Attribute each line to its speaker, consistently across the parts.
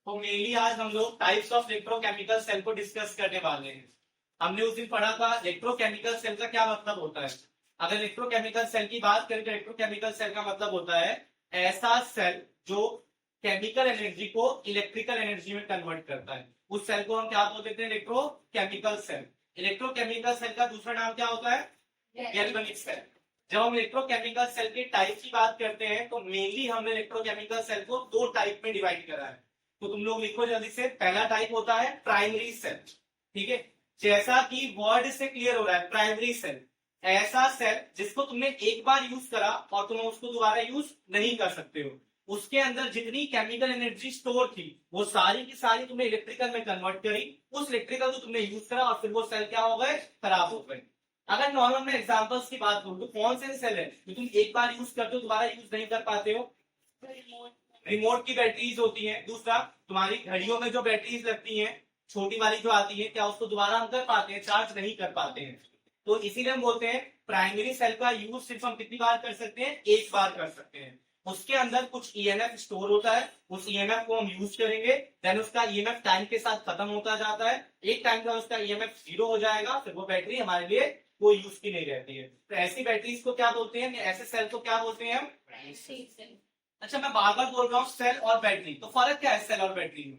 Speaker 1: तो मेनली आज हम लोग टाइप्स ऑफ इलेक्ट्रोकेमिकल सेल को डिस्कस करने वाले हैं। हमने उस दिन पढ़ा था इलेक्ट्रोकेमिकल सेल का क्या मतलब होता है। अगर इलेक्ट्रोकेमिकल सेल की बात करें तो इलेक्ट्रोकेमिकल सेल का मतलब होता है ऐसा सेल जो केमिकल एनर्जी को इलेक्ट्रिकल एनर्जी में कन्वर्ट करता है। उस सेल को हम क्या बोल देते हैं? Electrochemical cell. इलेक्ट्रोकेमिकल सेल का दूसरा नाम क्या होता है? Galvanic cell. जब हम इलेक्ट्रोकेमिकल सेल के टाइप की बात करते हैं तो मेनली हमने इलेक्ट्रोकेमिकल सेल को दो टाइप में डिवाइड करा है। तो तुम लोग लिखो जल्दी से। पहला टाइप होता है प्राइमरी सेल। ठीक है, जैसा कि वर्ड से क्लियर हो रहा है, प्राइमरी सेल ऐसा सेल जिसको तुमने एक बार यूज करा और तुम उसको दोबारा यूज नहीं कर सकते हो। उसके अंदर जितनी केमिकल एनर्जी स्टोर थी वो सारी की सारी तुमने इलेक्ट्रिकल में कन्वर्ट करी। उस इलेक्ट्रिकल को तुमने यूज करा और फिर वो सेल क्या हो गए? खराब हो गए। अगर नॉर्मल में एग्जांपल्स की बात करूं तो कौन से सेल है जो तुम एक बार यूज करते हो दोबारा यूज नहीं कर पाते हो? रिमोट की बैटरीज होती हैं। दूसरा, तुम्हारी घड़ियों में जो बैटरीज लगती हैं छोटी वाली जो आती है, क्या उसको दोबारा हम कर पाते हैं? चार्ज नहीं कर पाते हैं। तो इसीलिए हम बोलते हैं प्राइमरी सेल का यूज सिर्फ हम कितनी बार कर सकते हैं? एक बार कर सकते हैं। उसके अंदर कुछ ईएमएफ स्टोर होता है, उस ईएमएफ को हम यूज करेंगे, देन उसका ईएमएफ टाइम के साथ खत्म होता जाता है। एक टाइम का उसका ईएमएफ जीरो हो जाएगा, फिर वो बैटरी हमारे लिए कोई यूज की नहीं रहती है। तो ऐसी बैटरीज को क्या बोलते हैं? ऐसे सेल को क्या बोलते हैं हम? अच्छा, मैं बार बार बोल रहा हूँ सेल और बैटरी, तो फर्क क्या है सेल और बैटरी में?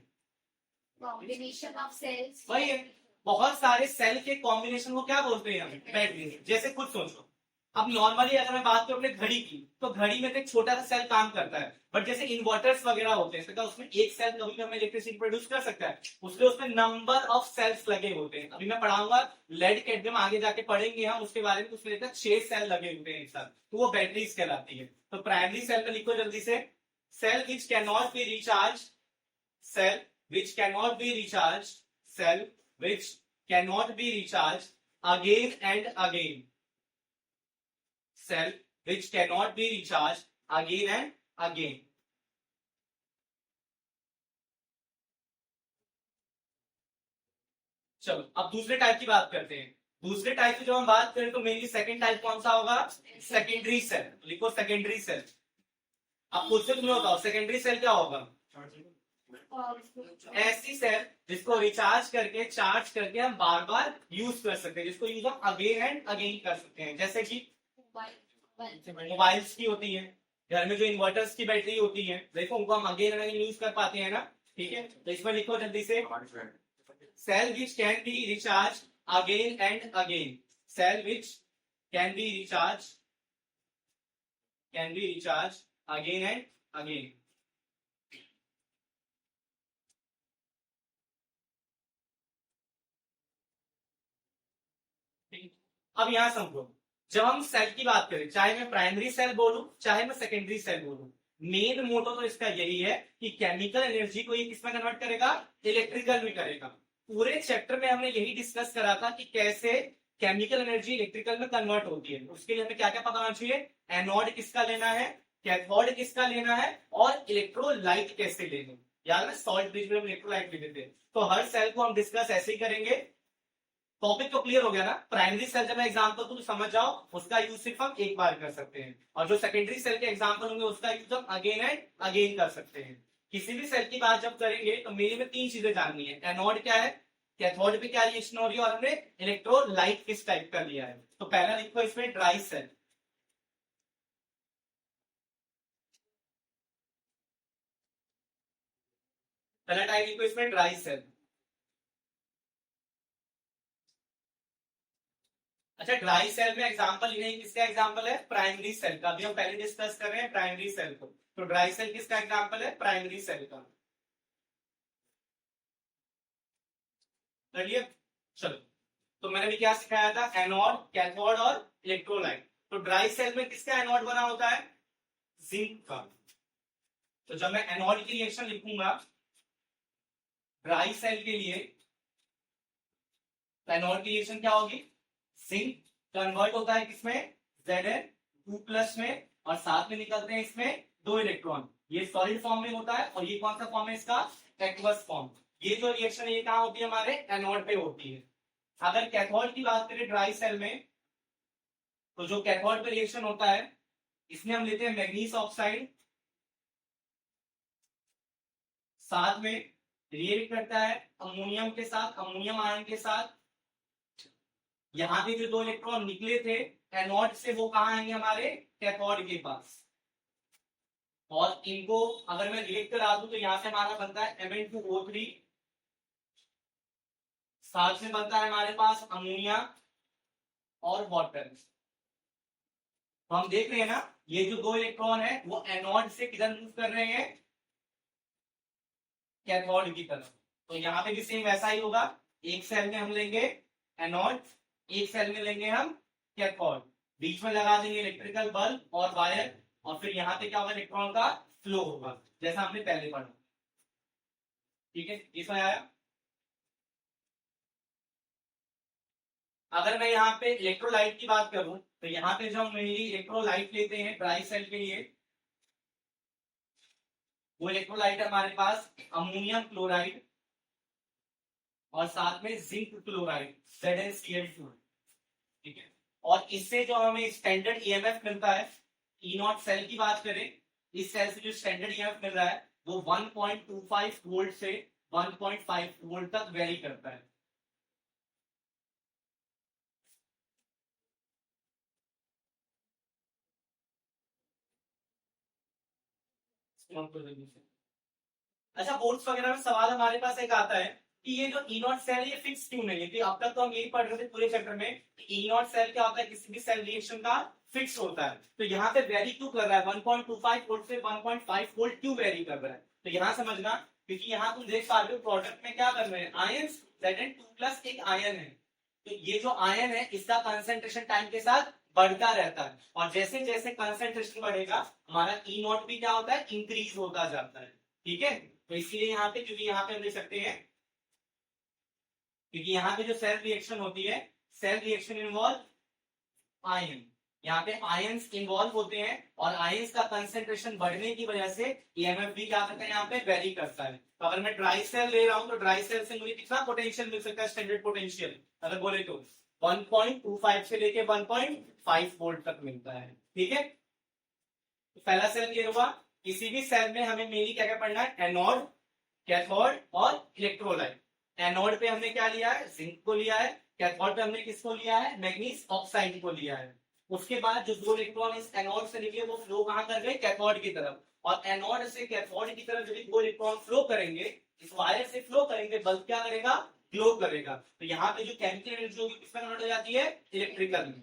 Speaker 2: Combination of cells.
Speaker 1: वही है, बहुत सारे सेल के कॉम्बिनेशन को क्या बोलते हैं हम? बैटरी। जैसे खुद सोचो, अब नॉर्मली अगर मैं बात करूं अपने घड़ी की, तो घड़ी में तो एक छोटा सा सेल काम करता है, बट जैसे इन्वर्टर्स वगैरह होते हैं तो क्या उसमें एक सेल कभी हमें इलेक्ट्रिसिटी प्रोड्यूस कर सकता है? उसके उसमें नंबर ऑफ सेल्स लगे होते हैं। अभी मैं पढ़ाऊंगा लेड कैडमियम, आगे जाके पढ़ेंगे हम उसके बारे में, उसमें देखा 6 सेल लगे होते हैं एक साथ, तो वो बैटरीज कहलाती है। तो प्राइमरी सेल में लिखो जल्दी से। Cell which can not be recharge, cell which cannot be recharged, cell which cannot be recharged again and again, cell which cannot be recharged again and again. चलो अब दूसरे टाइप की बात करते हैं। दूसरे टाइप की जब हम बात करें तो मेनली सेकंड टाइप कौन सा होगा? Secondary cell. लिखो सेकेंडरी सेल। अब खुद से तुम्हें बताओ सेकेंडरी सेल क्या होगा? ऐसी सेल जिसको रिचार्ज करके चार्ज करके हम बार बार यूज कर सकते हैं, जिसको यूज हम अगेन एंड अगेन कर सकते हैं। जैसे कि मोबाइल्स की होती है, घर में जो इन्वर्टर्स की बैटरी होती है, देखो उनको हम अगेन एंड अगेन यूज कर पाते हैं ना। ठीक है, तो इसमें लिखो जल्दी से। Cell which can be recharge again and again, cell which can be recharge again and again. अब यहां समझो, जब हम सेल की बात करें, चाहे मैं प्राइमरी सेल बोलूं चाहे मैं सेकेंडरी सेल बोलूं, मेन मोटो तो इसका यही है कि केमिकल एनर्जी को ये किसमें कन्वर्ट करेगा? इलेक्ट्रिकल में करेगा। पूरे चैप्टर में हमने यही डिस्कस करा था कि कैसे केमिकल एनर्जी इलेक्ट्रिकल में कन्वर्ट होती है। उसके लिए हमें क्या क्या पता होना चाहिए? एनोड किसका लेना है, कैथोड किसका लेना है, और इलेक्ट्रोलाइट कैसे लेना। याद है सॉल्ट ब्रिज में इलेक्ट्रोलाइट लेते थे। तो हर सेल को हम डिस्कस ऐसे ही करेंगे। टॉपिक तो क्लियर हो गया ना? प्राइमरी सेल जब मैं एग्जांपल तो समझ जाओ, उसका यूज सिर्फ हम एक बार कर सकते हैं, और जो सेकेंडरी सेल के एग्जांपल होंगे उसका यूज हम अगेन एंड अगेन कर सकते हैं। किसी भी सेल की बात जब करेंगे तो मेरे में 3 चीजें जाननी है। एनोड क्या है, कैथोड पे क्या रिएक्शन हो रही है, और हमने इलेक्ट्रोलाइट किस टाइप का लिया है। तो पहला लिखो इसमें ड्राई सेल। पहला टाइप लिखो इसमें ड्राई सेल। अच्छा, ड्राई सेल में एग्जांपल नहीं, किसका एग्जांपल है? प्राइमरी सेल का। अभी हम पहले डिस्कस कर रहे हैं प्राइमरी सेल को, तो ड्राई सेल किसका एग्जांपल है? प्राइमरी सेल का। चलिए, चलो, तो मैंने भी क्या सिखाया था? एनोड, कैथोड और इलेक्ट्रोलाइट। तो ड्राई सेल में किसका एनोड बना होता है? जिंक का। तो जब मैं एनोड की रिएक्शन लिखूंगा ड्राई सेल के लिए, तो एनोड की रिएक्शन क्या होगी? जिंक कन्वर्ट होता है किसमें? Zn2+ में, और साथ में निकलते हैं इसमें 2 इलेक्ट्रॉन। ये सॉलिड फॉर्म में होता है, और ये कौन सा फॉर्म है इसका? Aqueous form. ये जो रिएक्शन ये कहां होती है? हमारे एनोड पे होती है। अगर कैथोड की बात करें ड्राई सेल में, तो जो कैथोड पे रिएक्शन होता है इसमें हम लेते हैं मैग्नीज ऑक्साइड, साथ में रिएक्ट करता है अमोनियम के साथ, अमोनियम आयन के साथ। यहाँ पे जो 2 इलेक्ट्रॉन निकले थे एनोड से, वो कहाँ आएंगे हमारे कैथोड के पास। और इनको अगर मैं रिएक्ट करा दूं तो यहाँ से हमारा बनता है Mn2O3, साथ में बनता है हमारे पास अमोनिया और वाटर। तो हम देख रहे हैं ना, ये जो 2 इलेक्ट्रॉन है वो एनोड से किधर मूव कर रहे हैं, कैथोड की तरफ। तो यहाँ पे भी सेम वैसा ही होगा, एक सेल में हम लेंगे एनोड, एक सेल में लेंगे हम कैथोड, बीच में लगा देंगे इलेक्ट्रिकल बल्ब और वायर, और फिर यहाँ पे क्या होगा, इलेक्ट्रॉन का फ्लो होगा, जैसा हमने पहले पढ़ा। ठीक है, इसमें आया। अगर मैं यहाँ पे इलेक्ट्रोलाइट की बात करूं तो यहाँ पे जो हम मेरी इलेक्ट्रोलाइट लेते हैं ड्राई सेल के लिए, वो इलेक्ट्रोलाइट हमारे पास अमोनियम क्लोराइड और साथ में जिंक क्लोराइड ZnCl2। ठीक है, और इससे जो हमें स्टैंडर्ड ईएमएफ मिलता है, ई नॉट सेल की बात करें, इस सेल से जो स्टैंडर्ड ईएमएफ मिल रहा है वो 1.25 वोल्ट से 1.5 वोल्ट तक वेरी करता है। अच्छा, बोर्ड्स वगैरह में सवाल हमारे पास एक आता है कि ये जो ई नॉट सेल ये फिक्स क्यों नहीं है। कि अब तक तो हम यही पढ़ रहे थे पूरे चैप्टर में कि ई नॉट सेल क्या होता है, किसी भी सेल रिएक्शन का फिक्स होता है। तो यहाँ पे वेरी क्यों कर रहा है, 1.25 वोल्ट से 1.5 वोल्ट क्यों वेरी कर रहा है, तो यहाँ समझना, क्योंकि यहाँ तुम देख पा रहे हो प्रोडक्ट में क्या कर रहे हैं, आयंस, Zn2+ एक आयन है। तो ये जो आयन है इसका कंसंट्रेशन टाइम के साथ बढ़ता रहता है, और जैसे जैसे कंसंट्रेशन बढ़ेगा हमारा ई नॉट भी क्या होता है, इंक्रीज होता जाता है। ठीक है, तो इसीलिए यहाँ पे, क्योंकि यहाँ पे हम देख सकते हैं, क्योंकि यहाँ पे जो सेल रिएक्शन होती है, सेल रिएक्शन इन्वॉल्व आयन, यहाँ पे आयंस इन्वॉल्व होते हैं, और आयंस का कंसेंट्रेशन बढ़ने की वजह से ईएमएफ भी क्या करता है, यहाँ पे वेरी करता है। तो अगर मैं ड्राई सेल ले रहा हूँ तो ड्राई सेल से मुझे कितना पोटेंशियल मिल सकता है, स्टैंडर्ड पोटेंशियल अगर बोले तो 1.25 से लेके 1.5 वोल्ट तक मिलता है। ठीक है, तो पहला सेल ये हुआ। किसी भी सेल में हमें मेनली क्या क्या पढ़ना है, एनोड, कैथोड और इलेक्ट्रोलाइट। एनोड पे हमने क्या लिया है, जिंक को लिया है। कैथोड पे हमने किसको लिया है, मैग्नीज ऑक्साइड को लिया है। उसके बाद जो 2 इलेक्ट्रॉन इस एनोड से निकले वो फ्लो कहां कर गए, कैथोड की तरफ। और एनोड से कैथोड की तरफ जब 2 इलेक्ट्रॉन फ्लो करेंगे, इस वायर से फ्लो करेंगे, बल्ब क्या करेगा, ग्लो करेगा। तो यहाँ पे जो केमिकल एनर्जी होगी किसमें कन्वर्ट हो जाती है, इलेक्ट्रिकल में।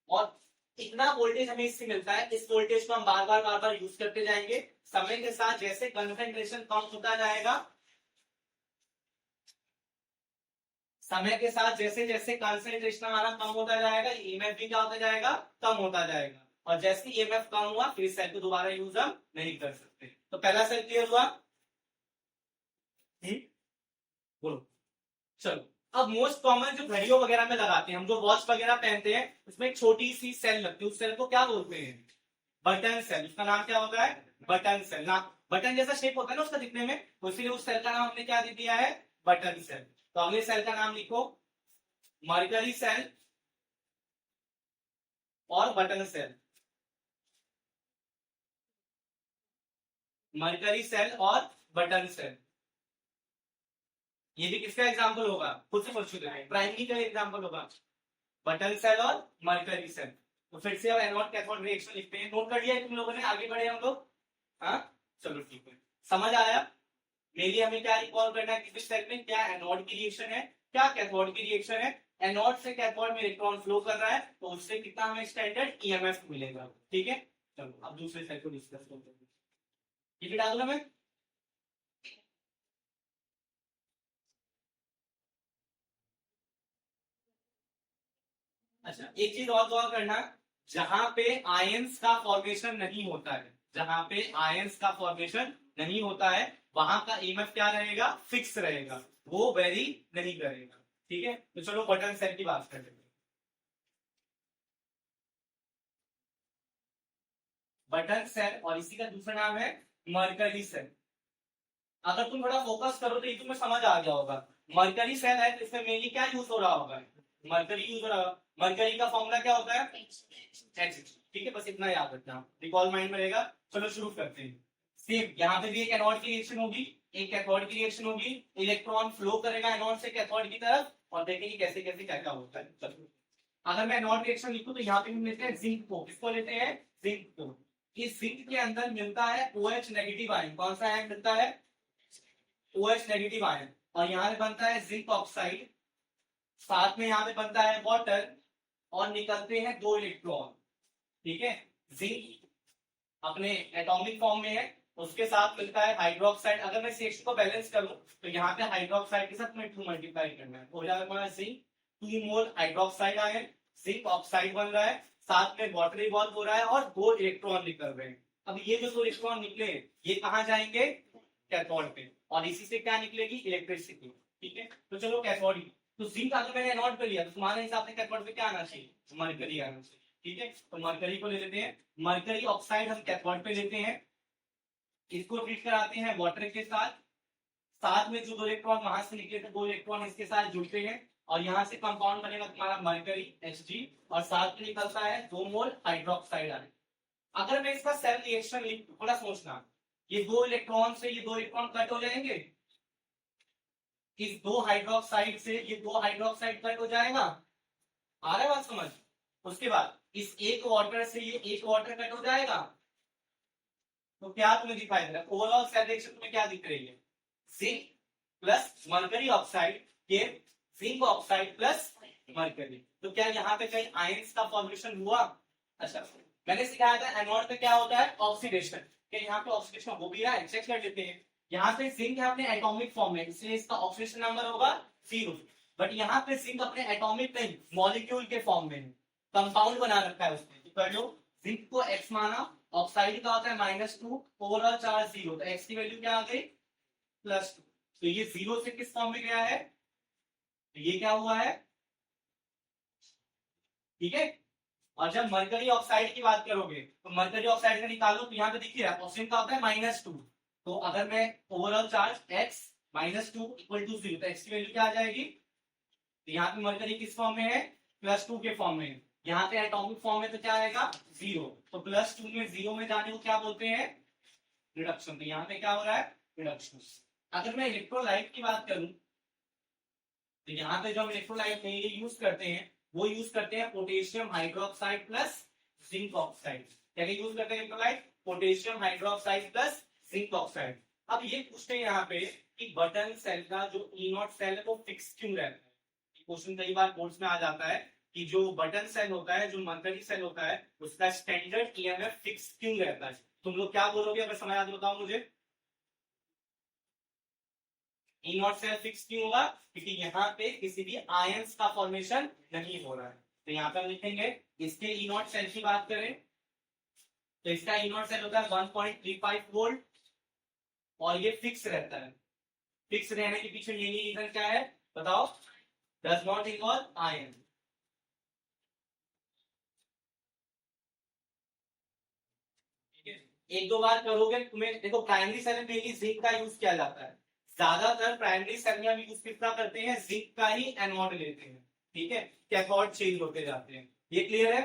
Speaker 1: और इतना वोल्टेज हमें इससे मिलता है, इस वोल्टेज को हम बार बार यूज करते जाएंगे। समय के साथ जैसे कंसंट्रेशन कम होता जाएगा, समय के साथ जैसे जैसे कंसंट्रेशन हमारा कम होता जाएगा, ईएमएफ भी क्या होता जाएगा, कम होता जाएगा। और जैसे ईएमएफ कम हुआ फिर सेल को दोबारा यूज हम नहीं कर सकते। तो पहला सेल क्लियर हुआ, बोलो। चलो, अब मोस्ट कॉमन जो घड़ियों वगैरह में लगाते हैं हम, जो वॉच वगैरह पहनते हैं, उसमें एक छोटी सी सेल लगती है, उस सेल को क्या बोलते हैं, बटन सेल। उसका नाम क्या होता है, बटन सेल। ना बटन जैसा शेप होता है ना उसका दिखने में, तो इसीलिए उस सेल का नाम हमने क्या दे दिया है, बटन सेल। तो अगले सेल का नाम लिखो, मरकरी सेल और बटन सेल। मरकरी सेल और बटन सेल, ये भी किसका एग्जाम्पल होगा, खुद से पूछ चुके हैं, प्राइमरी का एग्जाम्पल होगा, बटन सेल और मरकरी सेल। तो फिर से अब एनोड कैथोड रिएक्शन लिखते हैं। नोट कर लिया तुम लोगों ने, आगे बढ़े हम लोग। हाँ चलो ठीक है, समझ आया। मेरी हमें क्या रिकॉल करना है, किसी सेल में क्या एनोड की रिएक्शन है, क्या कैथोड की रिएक्शन है। एनोड से कैथोड में इलेक्ट्रॉन फ्लो कर रहा है, तो उससे कितना हमें स्टैंडर्ड ईएमएफ मिलेगा। ठीक है, चलो अब दूसरे सेल को डिस्कस करते हैं। ये डाल दूंगा मैं। अच्छा, एक चीज और गौर करना, जहां पे आयंस का फॉर्मेशन नहीं होता है, जहां पे आयंस का फॉर्मेशन नहीं होता है, वहां का ईएमएफ क्या रहेगा, फिक्स रहेगा, वो वेरी नहीं करेगा। ठीक है, तो चलो बटन सेल की बात करते हैं। बटन सेल और इसी का दूसरा नाम है मरकरी सेल। अगर तुम थोड़ा फोकस करो तो ये तुम्हें समझ आ गया होगा। मरकरी सेल है तो इसमें मेनली क्या यूज हो रहा होगा, मरकरी यूज हो रहा होगा। मरकरी का फॉर्मूला क्या होता है, ठीक है, बस इतना याद रखना, रिकॉल माइंड में रहेगा। चलो शुरू करते हैं। सेम यहाँ पे भी एक एनोड की रिएक्शन होगी, एक कैथोड की रिएक्शन होगी, इलेक्ट्रॉन फ्लो करेगा एनोड से कैथोड की तरफ और देखेंगे कैसे कैसे क्या क्या होता है। चलो अगर मैं एनोड रिएक्शन लिखूं तो यहाँ पे हम लेते हैं जिंक को, किसको लेते हैं जिंक को। इस जिंक के अंदर मिलता है OH नेगेटिव आयन, कौन सा आयन मिलता है OH नेगेटिव आयन, और यहाँ पे बनता है जिंक ऑक्साइड, साथ में यहाँ पे बनता है वाटर और निकलते हैं 2 इलेक्ट्रॉन। ठीक है, जिंक अपने एटॉमिक फॉर्म में है, उसके साथ मिलता है हाइड्रोक्साइड। अगर मैं CH2 को बैलेंस करूं तो यहाँ पे हाइड्रोक्साइड के साथ में 2 मल्टीप्लाई करना है, हो जाएगा जिंक 2 मोल हाइड्रोक्साइड आयन, जिंक ऑक्साइड बन रहा है, साथ में वाटर इवॉल्व हो रहा है और 2 इलेक्ट्रॉन निकल रहे हैं। अब ये जो 2 इलेक्ट्रॉन निकले ये कहाँ जाएंगे कैथोड पे, और इसी से क्या निकलेगी इलेक्ट्रिसिटी। ठीक है, तो चलो कैथोड, तो जिंक अगर मैंने एनोड पे लिया तो तुम्हारे हिसाब से कैथोड पे क्या आना चाहिए, मरकरी आना चाहिए। ठीक है, तो मरकरी को ले लेते हैं, मरकरी ऑक्साइड हम कैथोड पे लेते हैं, इसको ट्रीट कराते हैं वाटर के साथ, साथ में जो 2 इलेक्ट्रॉन वहां से निकले थे 2 इलेक्ट्रॉन इसके साथ जुड़ते हैं और यहाँ से कंपाउंड बनेगा तुम्हारा मरकरी Hg और साथ में निकलता है 2 मोल हाइड्रोक्साइड आयन। अगर मैं इसका सेल रिएक्शन लिख, थोड़ा सोचना, ये 2 इलेक्ट्रॉन से ये 2 इलेक्ट्रॉन कट हो जाएंगे, इस 2 हाइड्रोक्साइड से ये 2 हाइड्रोक्साइड कट हो जाएगा, आ रहा है बात समझ। उसके बाद इस एक वाटर से ये एक वाटर कट हो जाएगा, तो क्या तुम्हें दिखाई दे रहा है ओवरऑल सेल रिएक्शन तुम्हें क्या दिख रही है, जिंक प्लस मरकरी ऑक्साइड के जिंक ऑक्साइड प्लस मरकरी। तो क्या यहाँ पे कहीं आयंस का फॉर्मेशन हुआ। अच्छा मैंने सिखाया था एनोड पे क्या होता है ऑक्सीडेशन, कि यहाँ पे ऑक्सीडेशन हो भी रहा है, चेक कर लेते हैं। यहाँ पे जिंक है अपने एटॉमिक फॉर्म में, इसलिए इसका ऑक्सीडेशन नंबर होगा 0, बट यहाँ पे जिंक अपने एटॉमिक नहीं मॉलिक्यूल के फॉर्म में है, कंपाउंड बना रखा है उसने। तो कर लो जिंक को x माना, ऑक्साइड का होता है -2, ओवरऑल चार्ज 0, तो x की वैल्यू क्या आ गई +2। तो ये 0 से किस फॉर्म में गया है, तो ये क्या हुआ है। ठीक है, और जब मरकरी ऑक्साइड की बात करोगे तो मरकरी ऑक्साइड का निकालो तो यहाँ पे देखिए ऑक्सीजन का होता है -2, तो अगर मैं ओवरऑल चार्ज x -2 = 0 तो x की वैल्यू क्या आ जाएगी, तो यहाँ पे मरकरी किस फॉर्म में है +2 के फॉर्म में, यहाँ पे एटॉमिक फॉर्म में तो क्या आएगा 0, तो +2 में 0 में जाने को क्या बोलते हैं रिडक्शन। तो यहाँ पे क्या हो रहा है रिडक्शन। अगर मैं इलेक्ट्रोलाइट की बात करूं तो यहाँ पे जो हम इलेक्ट्रोलाइट में ये यूज करते हैं वो यूज करते हैं potassium hydroxide plus zinc oxide. क्या यूज करते हैं electrolyte, potassium hydroxide plus zinc oxide. अब ये पूछते हैं यहाँ पे कि बटन सेल का जो E0 सेल है वो फिक्स क्यों रहता है। क्वेश्चन कई बार बोर्ड्स में आ जाता है कि जो बटन सेल होता है, जो मरकरी सेल होता है, उसका स्टैंडर्ड EMF फिक्स क्यों रहता है। तुम लोग क्या बोलोगे अगर समझ आ तो बताओ मुझे। E0 सेल फिक्स क्यों होगा, क्योंकि यहाँ पे किसी भी आयंस का फॉर्मेशन नहीं हो रहा है। तो यहाँ पे हम लिखेंगे इसके E0 सेल की बात करें तो इसका E0 सेल होता है 1.35 वोल्ट और ये फिक्स रहता है। फिक्स रहने के पीछे यही रीजन क्या है बताओ, डज नॉट इन्वॉल्व आयन। एक दो बार करोगे तुम्हें देखो, प्राइमरी सेल में मेनली जिंक का यूज किया जाता है, ज्यादातर प्राइमरी सेल में हम यूज कितना करते हैं जिंक का ही एनोड लेते हैं। ठीक है, कैथोड चेंज होते जाते हैं। ये क्लियर है,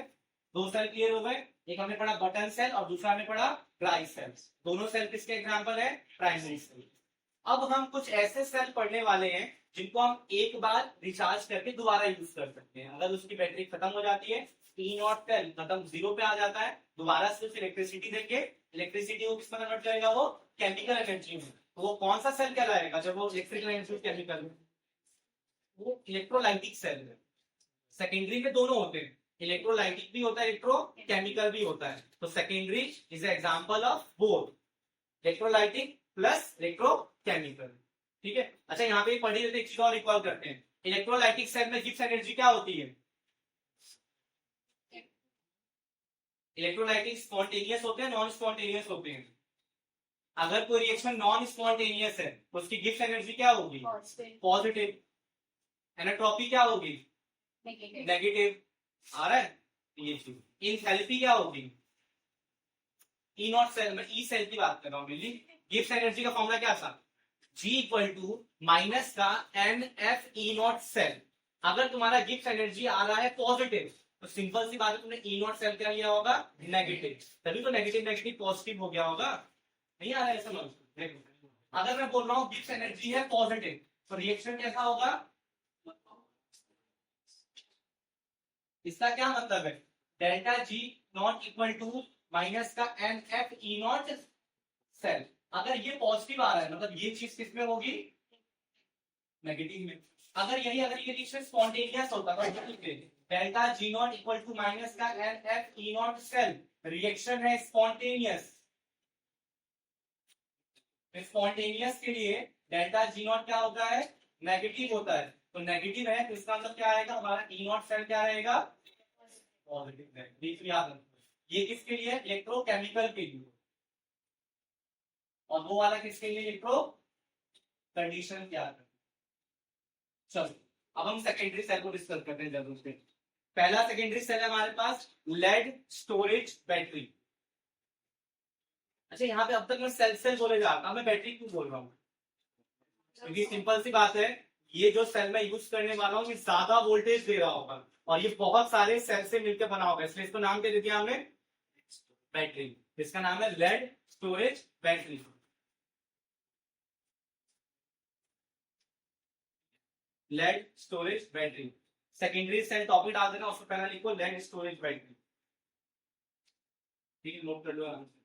Speaker 1: 2 सेल क्लियर हो गए, एक हमने पढ़ा बटन सेल और दूसरा हमने पढ़ा ड्राई सेल। दोनों सेल किसके एग्जांपल है प्राइमरी सेल। अब हम कुछ ऐसे सेल पढ़ने वाले हैं जिनको हम एक बार रिचार्ज करके दोबारा यूज कर सकते हैं। अगर उसकी बैटरी खत्म हो जाती है, E0 सेल खत्म 0 पे आ जाता है, दोबारा सिर्फ इलेक्ट्रिसिटी देंगे, इलेक्ट्रिसिटी को किसमें कन्वर्ट करेगा वो केमिकल एनर्जी में। तो वो कौन सा सेल कहलाएगा जब वो इलेक्ट्रिकल एनर्जी केमिकल में, वो इलेक्ट्रोलाइटिक सेल है। सेकेंडरी में दोनों होते हैं, इलेक्ट्रोलाइटिक भी होता है इलेक्ट्रोकेमिकल भी होता है। तो secondary is example of both electrolytic plus electrochemical. ठीक है, अच्छा यहाँ पे पढ़ी एक चीज और रिकॉल करते हैं, इलेक्ट्रोलाइटिक सेल में गिब्स एनर्जी क्या होती है, इलेक्ट्रोलाइटिक स्पॉन्टेनियस होते हैं नॉन स्पॉन्टेनियस होते हैं। अगर कोई रिएक्शन नॉन स्पॉन्टेनियस है तो उसकी गिब्स एनर्जी क्या होगी पॉजिटिव, एनाट्रोपी क्या होगी नेगेटिव। आ रहा है ये चीज। इंथैल्पी क्या होगी, E0 सेल में ई सेल की बात कर रहा हूँ, गिब्स एनर्जी का फॉर्मूला क्या था G = माइनस का NF E0 सेल। अगर तुम्हारा गिब्स एनर्जी आ रहा है पॉजिटिव तो सिंपल सी बात है तुमने E0 सेल क्या लिया होगा नेगेटिव, तभी तो नेगेटिव नेगेटिव पॉजिटिव हो गया होगा। नहीं आ रहा है समझ? देखो, अगर मैं बोल रहा हूँ गिब्स एनर्जी है पॉजिटिव, तो रिएक्शन कैसा होगा? इसका क्या मतलब है? Delta G naught equal to minus का n F E naught cell. अगर ये पॉजिटिव आ रहा है मतलब ये चीज किस में होगी? नेगेटिव में। अगर ये रिएक्शन स्पॉन्टेनियस होता तो delta G naught equal to minus का n F E naught cell, reaction है स्पॉन्टेनियस। स्पॉन्टेनियस के लिए डेल्टा जी नॉट क्या होता है? नेगेटिव होता है। तो नेगेटिव है तो इसका मतलब क्या आएगा? हमारा ई नॉट सेल क्या रहेगा? पॉजिटिव है। याद रखो ये किसके लिए? इलेक्ट्रोकेमिकल के लिए। और वो वाला किसके लिए? इलेक्ट्रो कंडीशन क्या है? चलो अब हम सेकेंडरी सेल को डिस्कस करते हैं जरूर से। पहला सेकेंडरी सेल है हमारे पास लेड स्टोरेज बैटरी। अच्छा यहाँ पे अब तक मैं सेल बोले जा रहा था, मैं बैटरी क्यों बोल रहा हूँ? क्योंकि सिंपल सी बात है, ये जो सेल मैं यूज करने वाला हूँ ये ज्यादा वोल्टेज दे रहा होगा और ये बहुत सारे सेल से मिलकर बना होगा, इसलिए इसको नाम क्या दे दिया हमने? बैटरी। इसका नाम है lead storage battery. Lead storage battery. Secondary cell topic डाल देना, उसको पहला लिखो लेड स्टोरेज बैटरी। ठीक है, नोट कर लो आराम से।